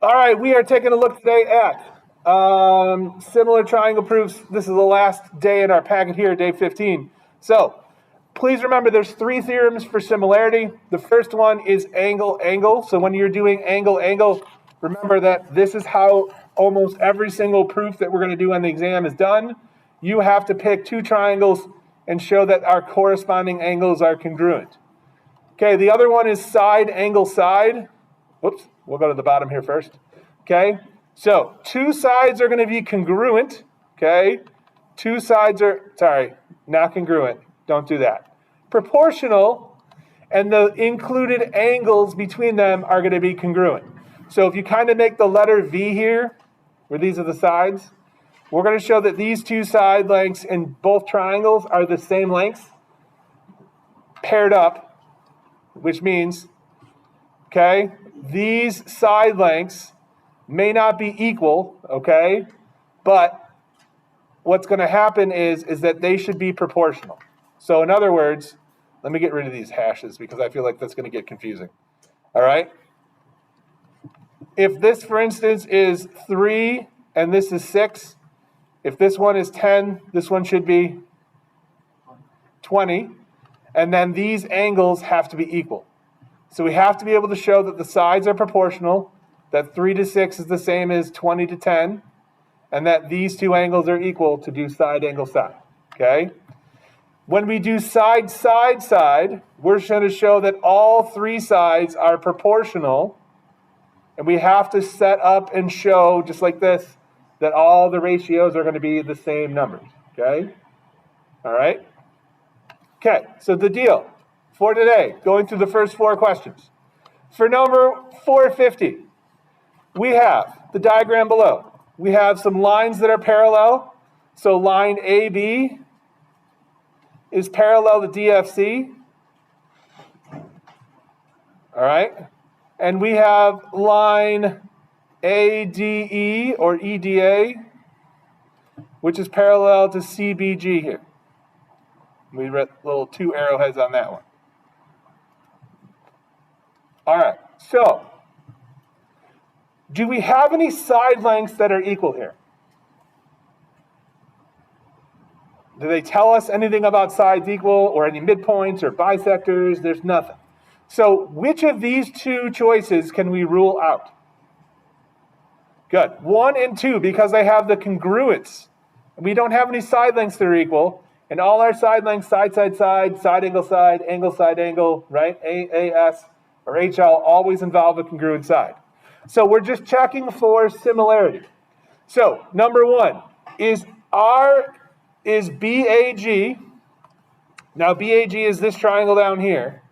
All right, we are taking a look today at similar triangle proofs. This is the last day in our packet here, day 15. So please remember there's three theorems for similarity. The first one is angle, angle. So when you're doing angle, angle, remember that this is how almost every single proof that we're going to do on the exam is done. You have to pick two triangles and show that our corresponding angles are congruent. Okay, the other one is side, angle, side. Whoops, we'll go to the bottom here first. Okay, so two sides are going to be congruent. Okay, two sides are, sorry, not congruent. Don't do that. Proportional, and the included angles between them are going to be congruent. So if you kind of make the letter V here, where these are the sides, we're going to show that these two side lengths in both triangles are the same lengths, paired up, which means, okay, these side lengths may not be equal, okay, but what's going to happen is that they should be proportional. So in other words, let me get rid of these hashes because I feel like that's going to get confusing. All right? If this, for instance, is 3 and this is 6, if this one is 10, this one should be 20, and then these angles have to be equal. So we have to be able to show that the sides are proportional, that 3 to 6 is the same as 20 to 10, and that these two angles are equal to do side, angle, side, okay? When we do side, side, side, we're going to show that all three sides are proportional, and we have to set up and show, just like this, that all the ratios are going to be the same numbers, okay? All right? Okay, so the deal for today, going through the first four questions. For number 450, we have the diagram below. We have some lines that are parallel. So line AB is parallel to DFC. All right. And we have line ADE or EDA, which is parallel to CBG here. We read little two arrowheads on that one. All right, so do we have any side lengths that are equal here? Do they tell us anything about sides equal or any midpoints or bisectors? There's nothing. So which of these two choices can we rule out? Good. 1 and 2, because they have the congruence. We don't have any side lengths that are equal. And all our side lengths, side, side, side, side, angle, right? AS or HL always involve a congruent side. So we're just checking for similarity. So number 1 is BAG. Now BAG is this triangle down here.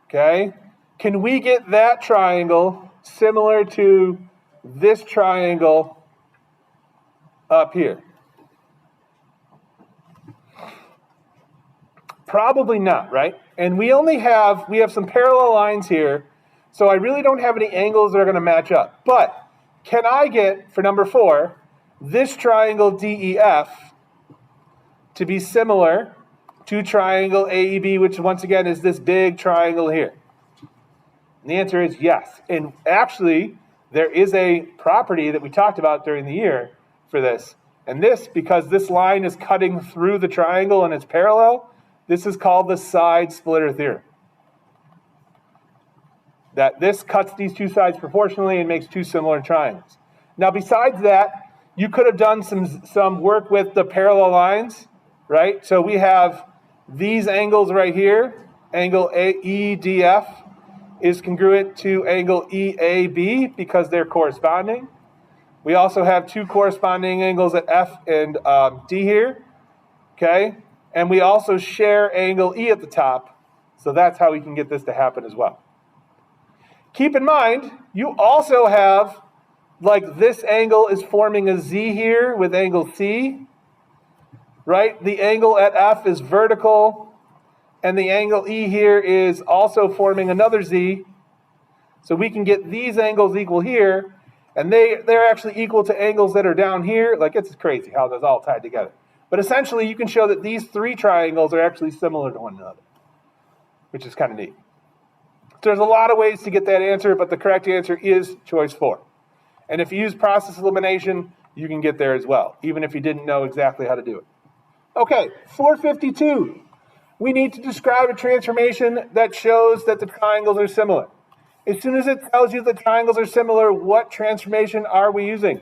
Okay? Can we get that triangle similar to this triangle up here? Probably not, right? And we have some parallel lines here, so I really don't have any angles that are going to match up. But can I get, for number 4, this triangle DEF to be similar to triangle AEB, which once again is this big triangle here? And the answer is yes. And actually, there is a property that we talked about during the year for this. And this, because this line is cutting through the triangle and it's parallel, this is called the side splitter theorem. That this cuts these two sides proportionally and makes two similar triangles. Now, besides that, you could have done some work with the parallel lines, right? So we have these angles right here. Angle EDF is congruent to angle EAB because they're corresponding. We also have two corresponding angles at F and D here, okay? And we also share angle E at the top, so that's how we can get this to happen as well. Keep in mind, you also have, like this angle is forming a Z here with angle C, right? The angle at F is vertical, and the angle E here is also forming another Z. So we can get these angles equal here, and they're actually equal to angles that are down here. Like, it's crazy how that's all tied together. But essentially, you can show that these three triangles are actually similar to one another, which is kind of neat. There's a lot of ways to get that answer, but the correct answer is choice 4. And if you use process elimination, you can get there as well, even if you didn't know exactly how to do it. Okay, 452. We need to describe a transformation that shows that the triangles are similar. As soon as it tells you the triangles are similar, what transformation are we using?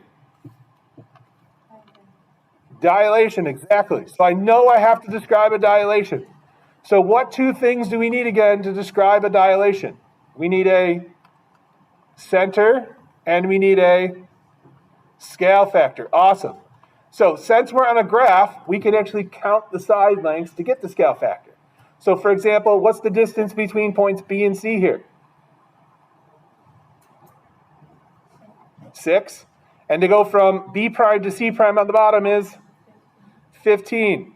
Dilation, exactly. So I know I have to describe a dilation. So what 2 things do we need again to describe a dilation? We need a center and we need a scale factor. Awesome. So since we're on a graph, we can actually count the side lengths to get the scale factor. So for example, what's the distance between points B and C here? 6. And to go from B prime to C prime on the bottom is 15.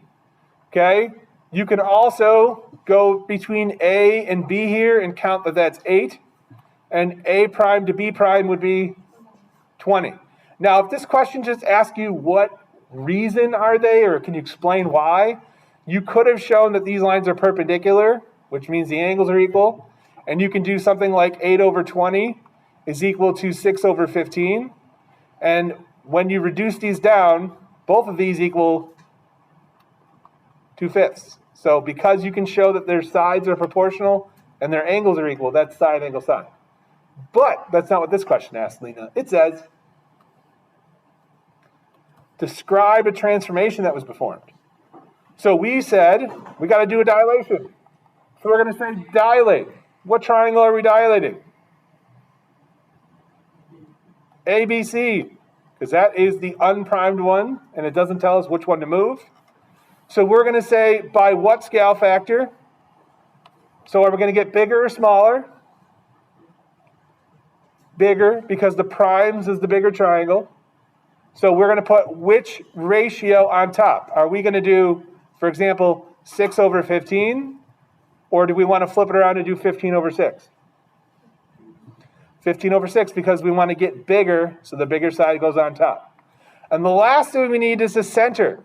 Okay? You can also go between A and B here and count that that's 8. And A prime to B prime would be 20. Now, if this question just asks you what reason are they, or can you explain why, you could have shown that these lines are perpendicular, which means the angles are equal. And you can do something like 8 over 20 is equal to 6 over 15. And when you reduce these down, both of these equal 2/5. So because you can show that their sides are proportional and their angles are equal, that's side, angle, side. But that's not what this question asks, Lena. It says, describe a transformation that was performed. So we said, we got to do a dilation. So we're going to say dilate. What triangle are we dilating? ABC, because that is the unprimed one, and it doesn't tell us which one to move. So we're going to say, by what scale factor? So are we going to get bigger or smaller? Bigger, because the primes is the bigger triangle. So we're going to put which ratio on top? Are we going to do, for example, 6 over 15? Or do we want to flip it around and do 15 over 6? 15 over 6, because we want to get bigger, so the bigger side goes on top. And the last thing we need is a center.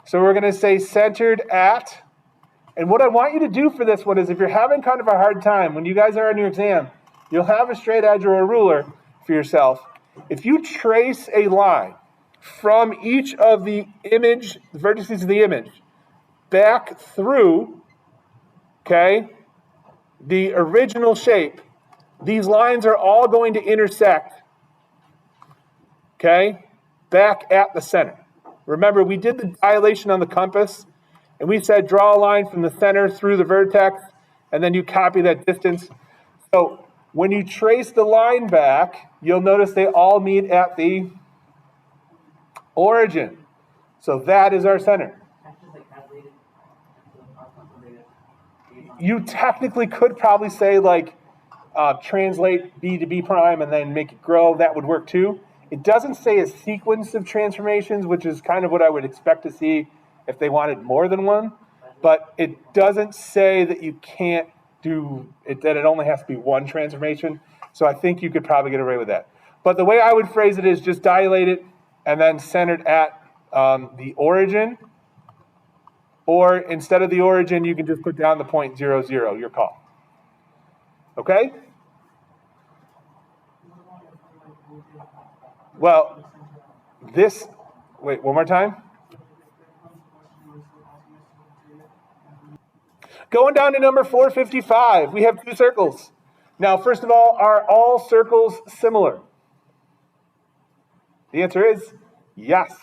So we're going to say centered at. And what I want you to do for this one is, if you're having kind of a hard time, when you guys are on your exam, you'll have a straight edge or a ruler for yourself. If you trace a line from each of the image, the vertices of the image, back through, okay, the original shape, these lines are all going to intersect, okay, back at the center. Remember, we did the dilation on the compass, and we said draw a line from the center through the vertex, and then you copy that distance. So when you trace the line back, you'll notice they all meet at the origin. So that is our center. You technically could probably say, like, translate B to B prime and then make it grow. That would work too. It doesn't say a sequence of transformations, which is kind of what I would expect to see if they wanted more than one. But it doesn't say that you can't do it, that it only has to be one transformation. So I think you could probably get away with that. But the way I would phrase it is just dilate it and then centered at the origin. Or instead of the origin, you can just put down the point 0, 0, your call. Okay? Well, wait, one more time. Going down to number 455, we have 2 circles. Now, first of all, are all circles similar? The answer is yes,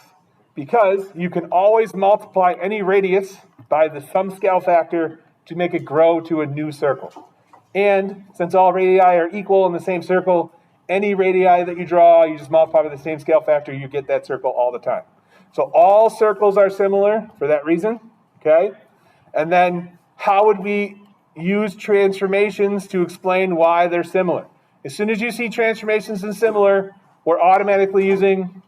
because you can always multiply any radius by the sum scale factor to make it grow to a new circle. And since all radii are equal in the same circle, any radii that you draw, you just multiply by the same scale factor, you get that circle all the time. So all circles are similar for that reason, okay? And then how would we use transformations to explain why they're similar? As soon as you see transformations and similar, we're automatically using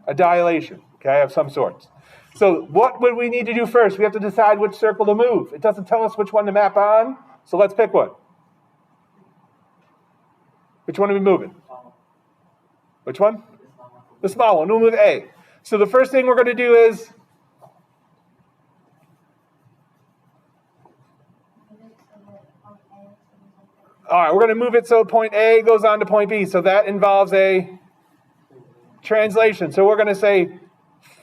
a dilation, okay, of some sorts. So what would we need to do first? We have to decide which circle to move. It doesn't tell us which one to map on, so let's pick one. Which one are we moving? Which one? The small one. We'll move A. So the first thing we're going to do is All right, we're going to move it so point A goes on to point B. So that involves a translation. So we're going to say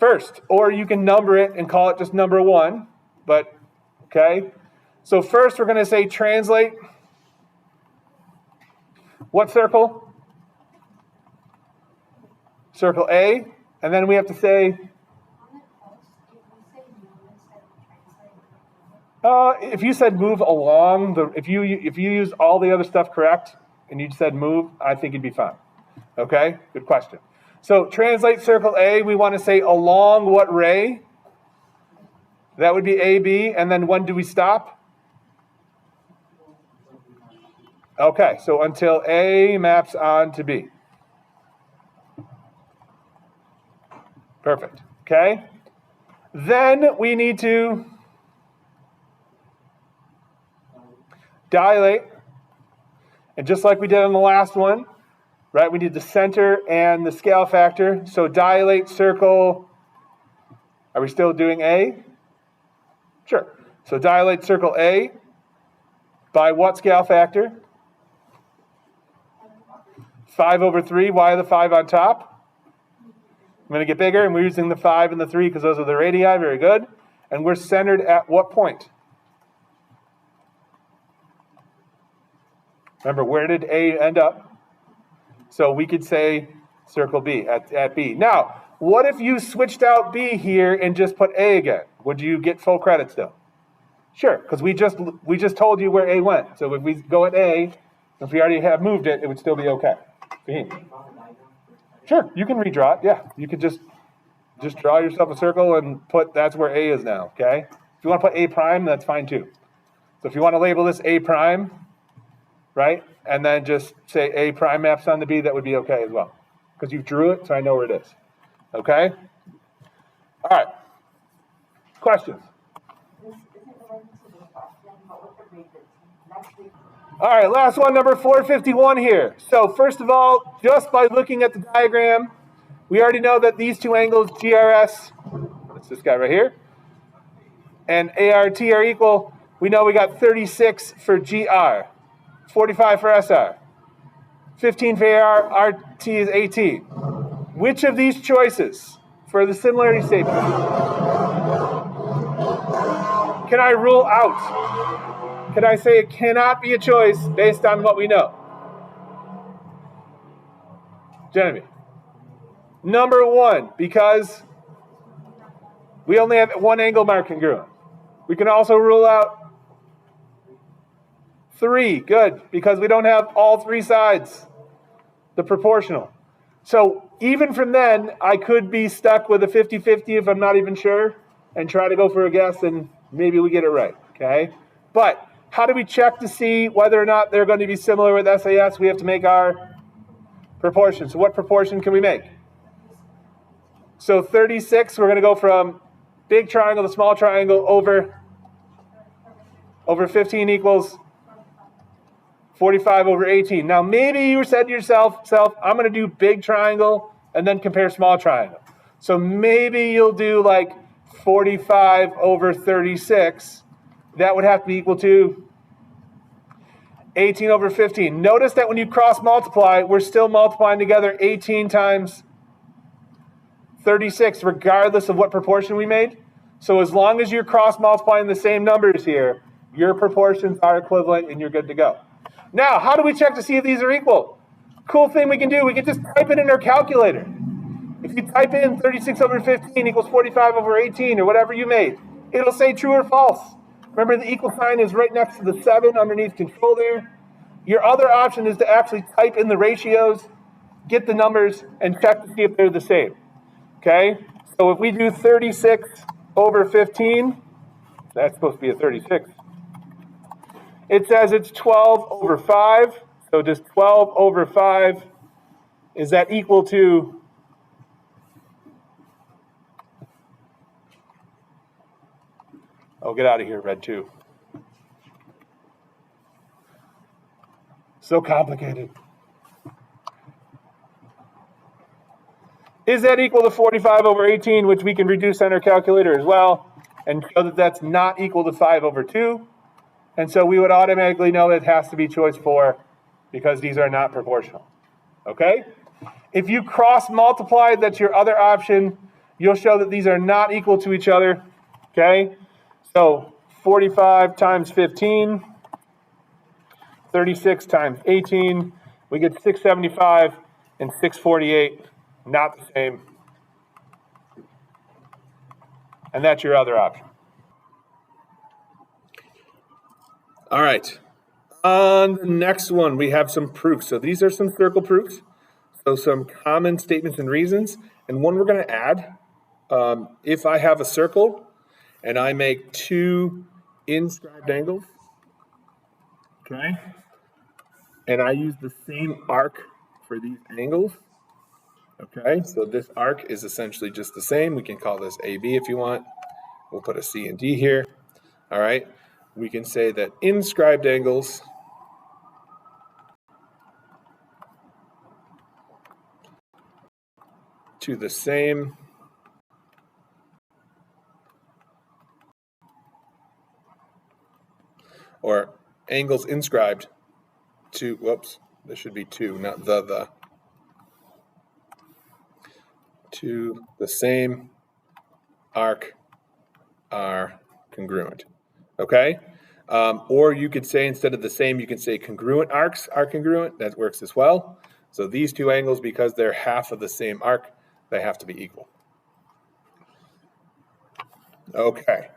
first, or you can number it and call it just number 1. But, okay. So first we're going to say translate. What circle? Circle A. And then we have to say, if you said move along, if you use all the other stuff correct, and you said move, I think you'd be fine. Okay, good question. So translate circle A, we want to say along what ray? That would be AB, and then when do we stop? Okay, so until A maps on to B. Perfect, okay? Then we need to dilate, and just like we did on the last one, right, we need the center and the scale factor. So dilate circle, are we still doing A? Sure. So dilate circle A by what scale factor? 5/3. Why the 5 on top? I'm going to get bigger, and we're using the 5 and the 3 because those are the radii. Very good. And we're centered at what point? Remember, where did A end up? So we could say circle B at B. Now, what if you switched out B here and just put A again? Would you get full credit still? Sure, because we just told you where A went. So if we go at A, if we already have moved it, it would still be okay. Sure, you can redraw it. Yeah, you could just draw yourself a circle and put that's where A is now. Okay. If you want to put A prime, that's fine too. So if you want to label this A prime, right, and then just say A prime maps on the B, that would be okay as well, because you drew it, so I know where it is. Okay. All right. Questions? All right, last one, number 451 here. So first of all, just by looking at the diagram, we already know that these two angles, GRS, that's this guy right here, and ART are equal. We know we got 36 for GR, 45 for SR, 15 for AR, RT is AT. Which of these choices for the similarity statement can I rule out? Can I say it cannot be a choice based on what we know? Genevieve. Number 1, because we only have one angle mark congruent. We can also rule out 3, good, because we don't have all 3 sides, the proportional. So even from then, I could be stuck with a 50-50 if I'm not even sure, and try to go for a guess, and maybe we get it right, okay? But how do we check to see whether or not they're going to be similar with SAS? We have to make our proportion. So what proportion can we make? So 36, we're going to go from big triangle to small triangle over 15 equals 45 over 18. Now maybe you said to yourself, I'm going to do big triangle and then compare small triangle. So maybe you'll do like 45 over 36. That would have to be equal to 18 over 15. Notice that when you cross multiply, we're still multiplying together 18 times 36, regardless of what proportion we made. So as long as you're cross multiplying the same numbers here, your proportions are equivalent and you're good to go. Now, how do we check to see if these are equal? Cool thing we can do, we can just type it in our calculator. If you type in 36 over 15 equals 45 over 18 or whatever you made, it'll say true or false. Remember, the equal sign is right next to the 7 underneath control there. Your other option is to actually type in the ratios, get the numbers, and check to see if they're the same. Okay? So if we do 36 over 15, that's supposed to be a 36. It says it's 12 over 5. So does 12 over 5, is that equal to oh, get out of here, red 2. So complicated. Is that equal to 45 over 18, which we can reduce on our calculator as well, and show that that's not equal to 5 over 2? And so we would automatically know it has to be choice 4 because these are not proportional. Okay? If you cross multiply, that's your other option, you'll show that these are not equal to each other. Okay? So 45 times 15, 36 times 18, we get 675 and 648, not the same. And that's your other option. All right. On the next one, we have some proofs. So these are some circle proofs. So some common statements and reasons. And one we're going to add, if I have a circle and I make 2 inscribed angles, okay, and I use the same arc for these angles, okay, so this arc is essentially just the same. We can call this AB if you want. We'll put a C and D here. All right. We can say that inscribed angles to the same or angles inscribed to, whoops, there should be 2, not the, to the same arc are congruent, okay? Or you could say instead of the same, you can say congruent arcs are congruent. That works as well. So these 2 angles, because they're half of the same arc, they have to be equal. Okay.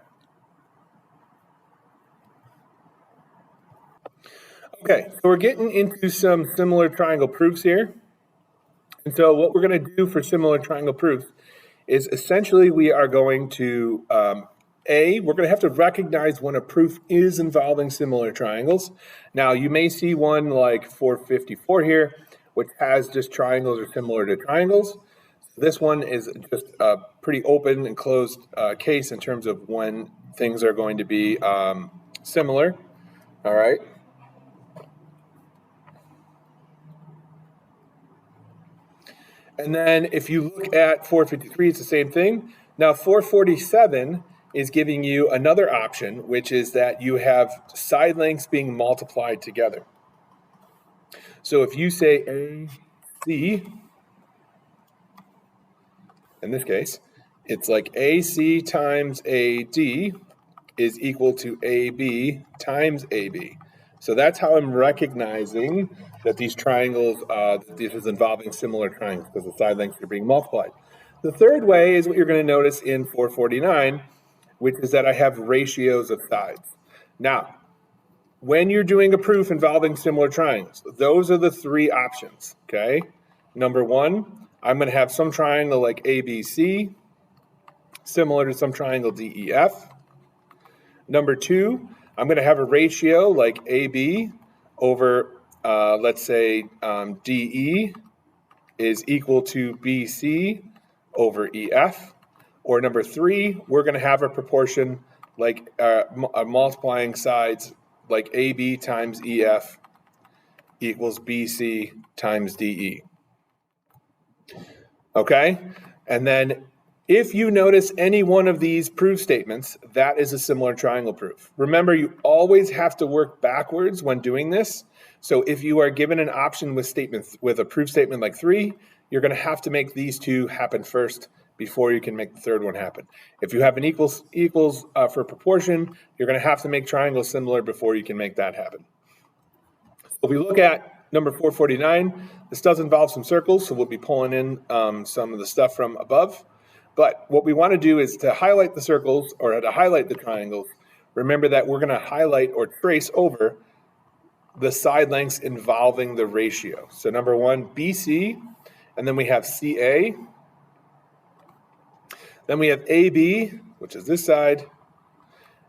Okay, so we're getting into some similar triangle proofs here. And so what we're going to do for similar triangle proofs is essentially we are going to, we're going to have to recognize when a proof is involving similar triangles. Now, you may see one like 454 here, which has just triangles are similar to triangles. This one is just a pretty open and closed case in terms of when things are going to be similar. All right. And then if you look at 453, it's the same thing. Now 447 is giving you another option, which is that you have side lengths being multiplied together. So if you say AC, in this case, it's like AC times AD is equal to AB times AB. So that's how I'm recognizing that these triangles, this is involving similar triangles because the side lengths are being multiplied. The third way is what you're going to notice in 449, which is that I have ratios of sides. Now, when you're doing a proof involving similar triangles, those are the 3 options, okay? Number 1, I'm going to have some triangle like ABC, similar to some triangle DEF. Number 2, I'm going to have a ratio like AB over, let's say, DE is equal to BC over EF. Or number 3, we're going to have a proportion like multiplying sides like AB times EF equals BC times DE. Okay? And then if you notice any one of these proof statements, that is a similar triangle proof. Remember, you always have to work backwards when doing this. So if you are given an option with a proof statement like 3, you're going to have to make these 2 happen first before you can make the third one happen. If you have an equals for proportion, you're going to have to make triangles similar before you can make that happen. If we look at number 449, this does involve some circles, so we'll be pulling in some of the stuff from above. But what we want to do is to highlight the circles or to highlight the triangles. Remember that we're going to highlight or trace over the side lengths involving the ratio. So number 1, BC, and then we have CA. Then we have AB, which is this side,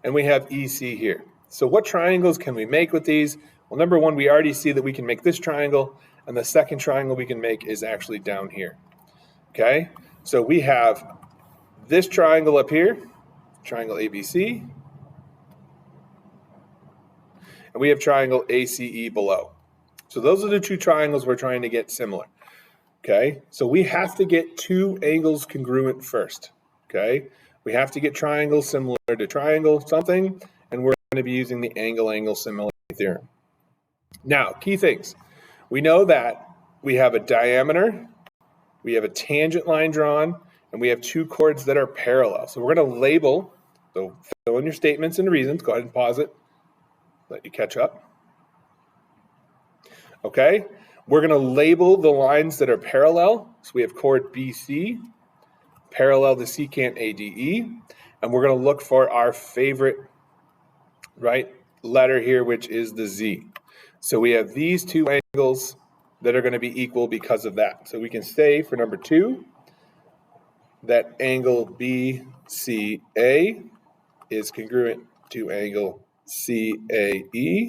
and we have EC here. So what triangles can we make with these? Well, number 1, we already see that we can make this triangle, and the second triangle we can make is actually down here. Okay, so we have this triangle up here, triangle ABC, and we have triangle ACE below. So those are the 2 triangles we're trying to get similar. Okay, so we have to get 2 angles congruent first. Okay, we have to get triangles similar to triangle something, and we're going to be using the angle-angle similarity theorem. Now, key things. We know that we have a diameter, we have a tangent line drawn, and we have two chords that are parallel. So we're going to label, so fill in your statements and reasons. Go ahead and pause it. Let you catch up. Okay, we're going to label the lines that are parallel. So we have chord BC, parallel to secant ADE, and we're going to look for our favorite letter here, which is the Z. So we have these two angles that are going to be equal because of that. So we can say for number 2 that angle BCA is congruent to angle CAE.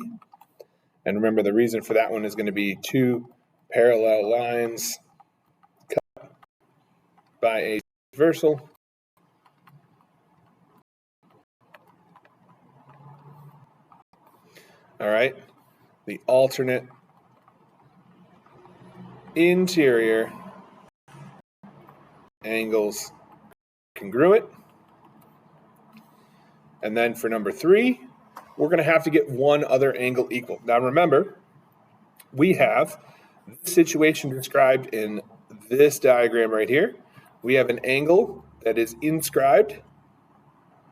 And remember, the reason for that one is going to be two parallel lines cut by a transversal. All right, the alternate interior angles congruent. And then for number 3, we're going to have to get one other angle equal. Now remember, we have this situation described in this diagram right here. We have an angle that is inscribed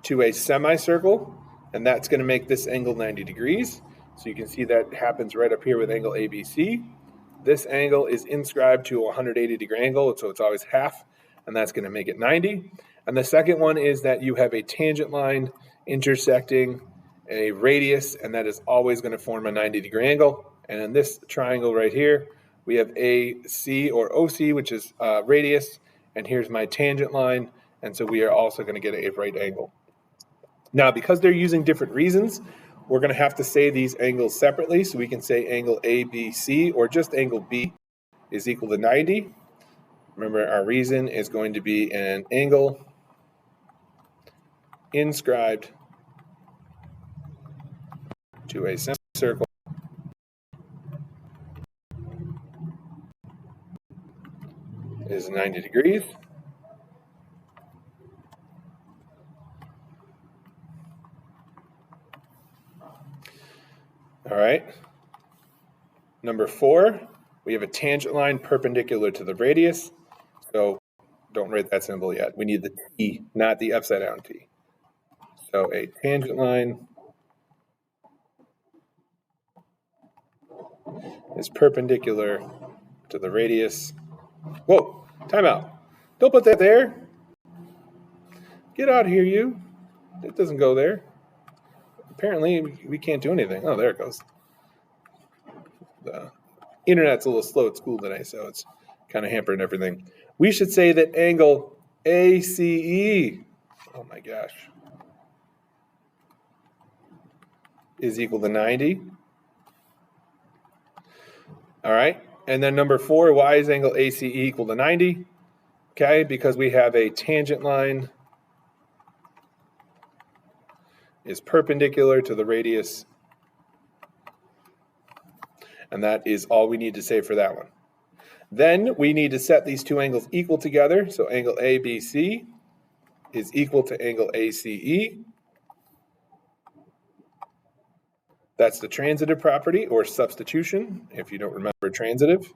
to a semicircle, and that's going to make this angle 90 degrees. So you can see that happens right up here with angle ABC. This angle is inscribed to a 180 degree angle, so it's always half, and that's going to make it 90. And the second one is that you have a tangent line intersecting a radius, and that is always going to form a 90 degree angle. And in this triangle right here, we have AC or OC, which is radius, and here's my tangent line, and so we are also going to get a right angle. Now, because they're using different reasons, we're going to have to say these angles separately. So we can say angle ABC or just angle B is equal to 90. Remember, our reason is going to be an angle inscribed to a semicircle is 90 degrees. All right. Number 4, we have a tangent line perpendicular to the radius. So don't write that symbol yet. We need the T, not the upside down T. So a tangent line is perpendicular to the radius. Whoa, time out. Don't put that there. Get out of here, you. It doesn't go there. Apparently, we can't do anything. Oh, there it goes. The internet's a little slow at school today, so it's kind of hampering everything. We should say that angle ACE, oh my gosh, is equal to 90. All right, and then number 4, why is angle ACE equal to 90? Okay, because we have a tangent line is perpendicular to the radius, and that is all we need to say for that one. Then we need to set these two angles equal together. So angle ABC is equal to angle ACE. That's the transitive property or substitution, if you don't remember transitive.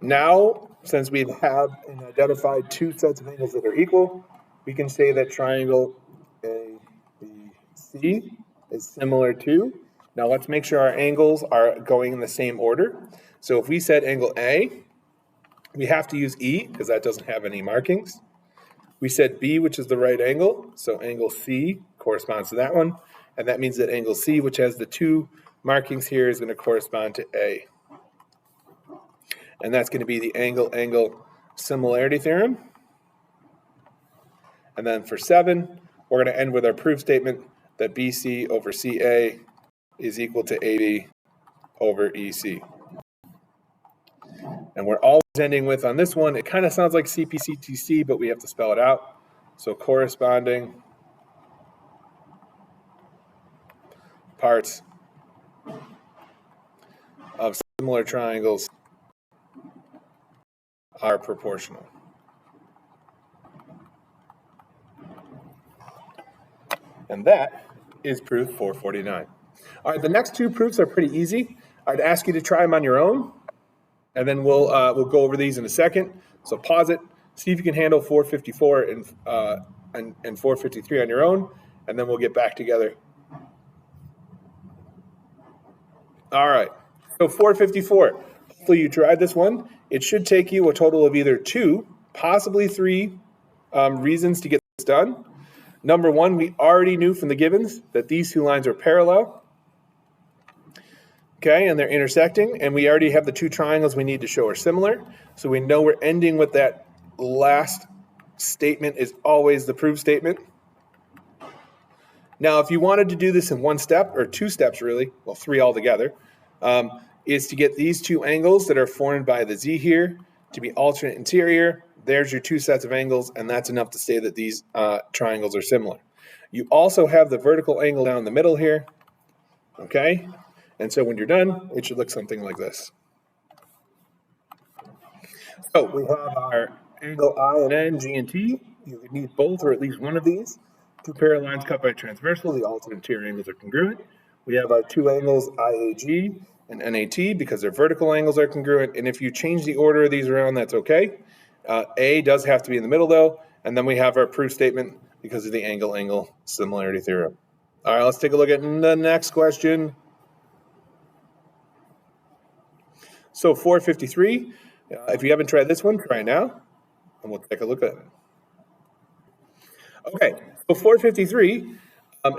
Now, since we have identified two sets of angles that are equal, we can say that triangle ABC is similar to. Now let's make sure our angles are going in the same order. So if we said angle A, we have to use E because that doesn't have any markings. We said B, which is the right angle, so angle C corresponds to that one. And that means that angle C, which has the two markings here, is going to correspond to A. And that's going to be the angle-angle similarity theorem. And then for 7, we're going to end with our proof statement that BC over CA is equal to AB over EC. And we're always ending with, on this one, it kind of sounds like CPCTC, but we have to spell it out. So corresponding parts of similar triangles are proportional. And that is proof 449. All right, the next two proofs are pretty easy. I'd ask you to try them on your own, and then we'll go over these in a second. So pause it, see if you can handle 454 and 453 on your own, and then we'll get back together. All right, so 454. Hopefully you tried this one. It should take you a total of either 2, possibly 3 reasons to get this done. Number 1, we already knew from the givens that these two lines are parallel. Okay, and they're intersecting, and we already have the 2 triangles we need to show are similar. So we know we're ending with that last statement is always the proof statement. Now, if you wanted to do this in 1 step, or 2 steps really, well, 3 altogether, is to get these 2 angles that are formed by the Z here to be alternate interior. There's your 2 sets of angles, and that's enough to say that these triangles are similar. You also have the vertical angle down the middle here, okay? And so when you're done, it should look something like this. So we have our angle I and N, G and T. You need both or at least one of these. 2 parallel lines cut by transversal. The alternate interior angles are congruent. We have our 2 angles IAG and NAT because their vertical angles are congruent. And if you change the order of these around, that's okay. A does have to be in the middle though. And then we have our proof statement because of the angle-angle similarity theorem. All right, let's take a look at the next question. So 453, if you haven't tried this one, try it now, and we'll take a look at it. Okay, so 453,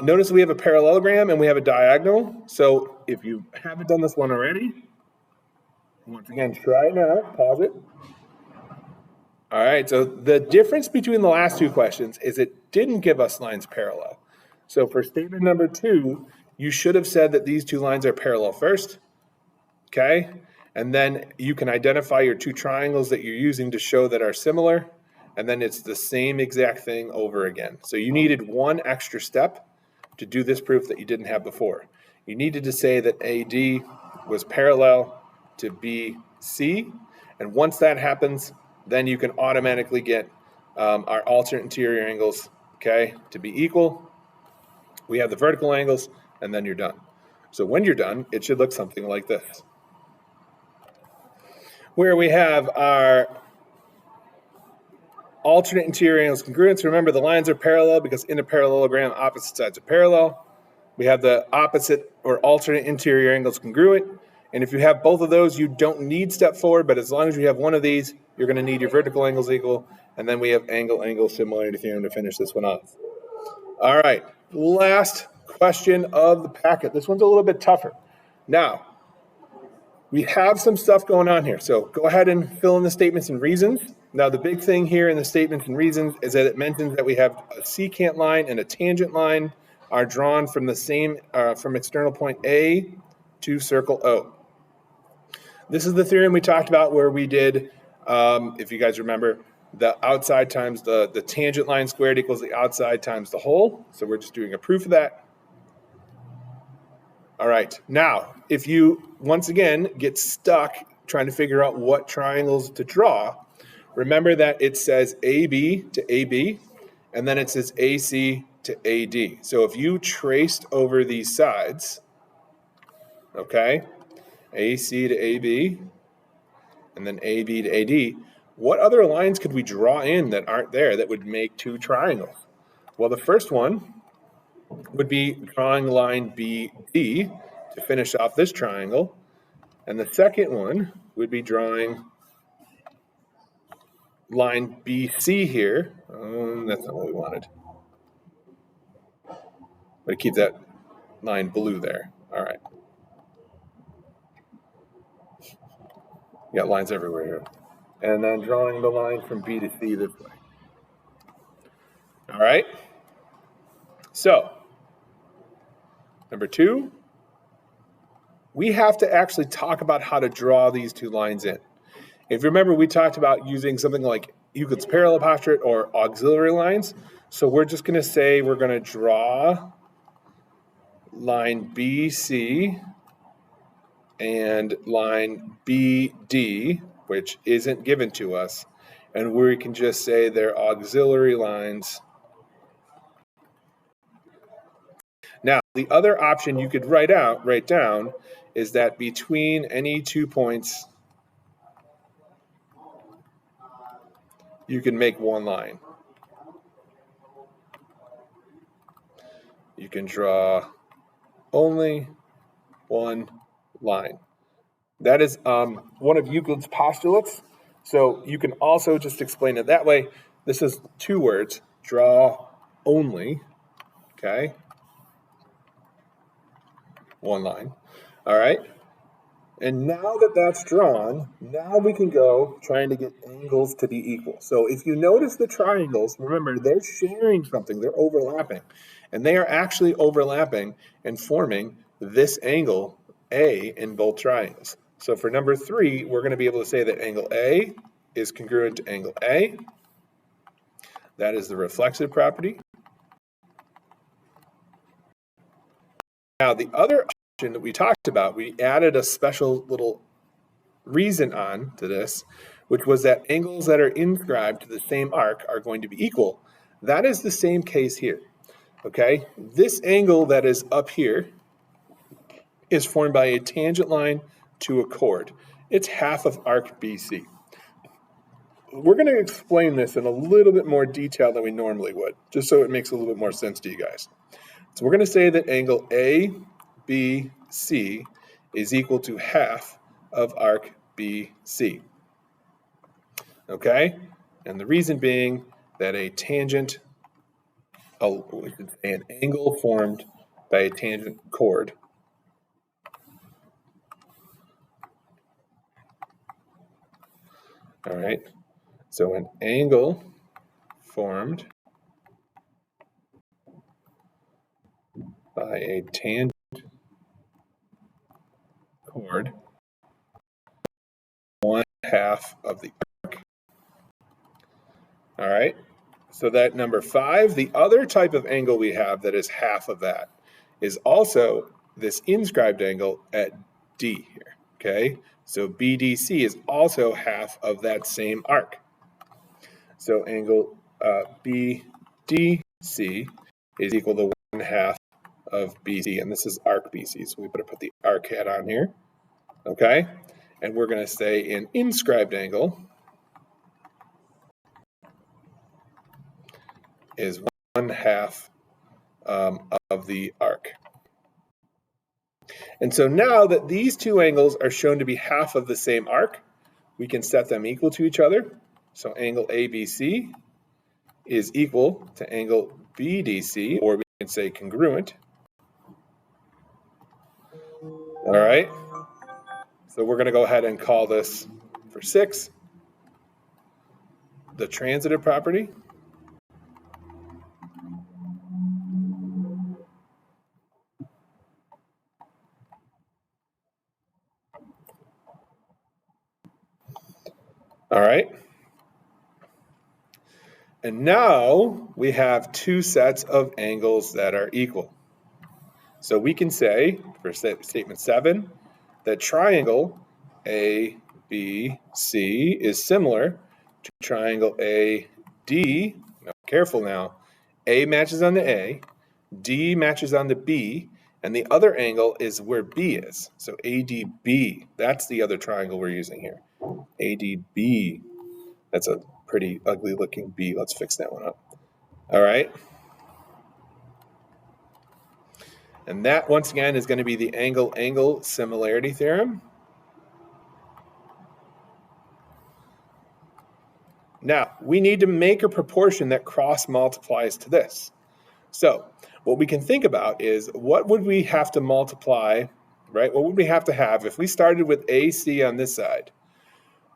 notice we have a parallelogram and we have a diagonal. So if you haven't done this one already, once again, try it now, pause it. All right, so the difference between the last 2 questions is it didn't give us lines parallel. So for statement number 2, you should have said that these 2 lines are parallel first, okay? And then you can identify your 2 triangles that you're using to show that are similar, and then it's the same exact thing over again. So you needed 1 extra step to do this proof that you didn't have before. You needed to say that AD was parallel to BC, and once that happens, then you can automatically get our alternate interior angles, okay, to be equal. We have the vertical angles, and then you're done. So when you're done, it should look something like this, where we have our alternate interior angles congruence. Remember, the lines are parallel because in a parallelogram, opposite sides are parallel. We have the opposite or alternate interior angles congruent. And if you have both of those, you don't need step 4, but as long as you have one of these, you're going to need your vertical angles equal. And then we have angle-angle similarity theorem to finish this one off. All right, last question of the packet. This one's a little bit tougher. Now, we have some stuff going on here. So go ahead and fill in the statements and reasons. Now, the big thing here in the statements and reasons is that it mentions that we have a secant line and a tangent line are drawn from the same, from external point A to circle O. This is the theorem we talked about where we did, if you guys remember, the outside times the tangent line squared equals the outside times the whole. So we're just doing a proof of that. All right, now, if you, once again, get stuck trying to figure out what triangles to draw, remember that it says AB to AB, and then it says AC to AD. So if you traced over these sides, okay, AC to AB, and then AB to AD, what other lines could we draw in that aren't there that would make 2 triangles? Well, the first one would be drawing line BD to finish off this triangle. And the second one would be drawing line BC here. That's not what we wanted. But keep that line blue there. All right. You got lines everywhere here. And then drawing the line from B to C this way. All right. So, number 2, we have to actually talk about how to draw these 2 lines in. If you remember, we talked about using something like Euclid's parallel portrait or auxiliary lines. So we're just going to say we're going to draw line BC and line BD, which isn't given to us. And we can just say they're auxiliary lines the other option you could write down is that between any 2 points, you can make one line. You can draw only one line. That is one of Euclid's postulates. So you can also just explain it that way. This is 2 words, draw only, okay? One line, all right? And now that that's drawn, now we can go trying to get angles to be equal. So if you notice the triangles, remember, they're sharing something, they're overlapping. And they are actually overlapping and forming this angle A in both triangles. So for number 3, we're going to be able to say that angle A is congruent to angle A. That is the reflexive property. Now the other option that we talked about, we added a special little reason on to this, which was that angles that are inscribed to the same arc are going to be equal. That is the same case here, okay? This angle that is up here is formed by a tangent line to a chord. It's half of arc BC. We're going to explain this in a little bit more detail than we normally would, just so it makes a little bit more sense to you guys. So we're going to say that angle ABC is equal to half of arc BC. Okay? And the reason being that a tangent, an angle formed by a tangent chord all right, so an angle formed by a tangent chord, 1/2 of the arc. All right, so that number 5, the other type of angle we have that is half of that is also this inscribed angle at D here, okay? So BDC is also half of that same arc. So angle BDC is equal to 1/2 of BC, and this is arc BC, so we better put the arc hat on here, okay? And we're going to say an inscribed angle is 1/2 of the arc. And so now that these 2 angles are shown to be half of the same arc, we can set them equal to each other. So angle ABC is equal to angle BDC, or we can say congruent. All right, so we're going to go ahead and call this, for 6, the transitive property. All right. And now we have 2 sets of angles that are equal. So we can say, for statement 7, that triangle ABC is similar to triangle AD. Now, careful now. A matches on the A, D matches on the B, and the other angle is where B is. So ADB, that's the other triangle we're using here. ADB, that's a pretty ugly looking B. Let's fix that one up. All right. And that, once again, is going to be the angle-angle similarity theorem. Now, we need to make a proportion that cross multiplies to this. So what we can think about is, what would we have to multiply, right? What would we have to have if we started with AC on this side?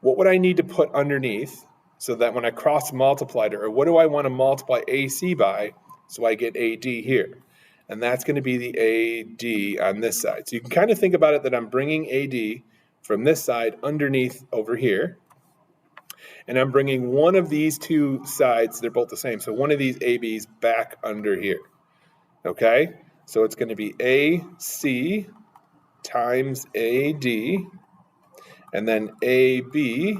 What would I need to put underneath so that when I cross multiplied it, or what do I want to multiply AC by so I get AD here? And that's going to be the AD on this side. So you can kind of think about it that I'm bringing AD from this side underneath over here. And I'm bringing one of these 2 sides, they're both the same, so one of these ABs back under here. Okay? So it's going to be AC times AD, and then AB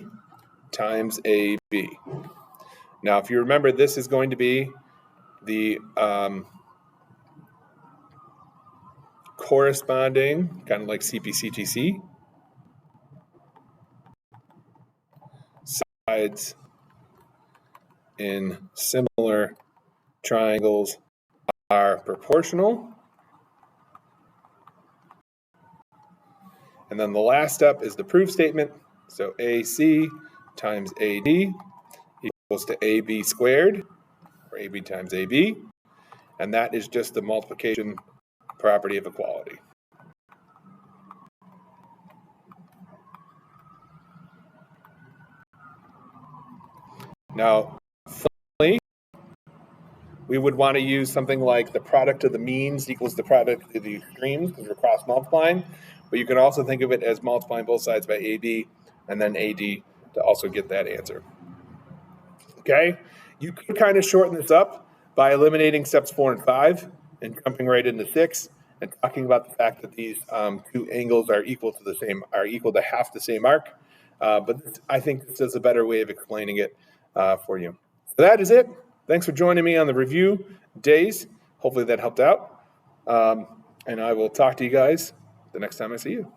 times AB. Now, if you remember, this is going to be the corresponding, kind of like CPCTC, sides in similar triangles are proportional. And then the last step is the proof statement. So AC times AD equals to AB squared, or AB times AB. And that is just the multiplication property of equality. Now, finally, we would want to use something like the product of the means equals the product of the extremes because we're cross multiplying. But you can also think of it as multiplying both sides by AB and then AD to also get that answer. Okay, you could kind of shorten this up by eliminating steps 4 and 5 and jumping right into 6 and talking about the fact that these two angles are equal to half the same arc. But I think this is a better way of explaining it for you. So that is it. Thanks for joining me on the review days. Hopefully that helped out. And I will talk to you guys the next time I see you.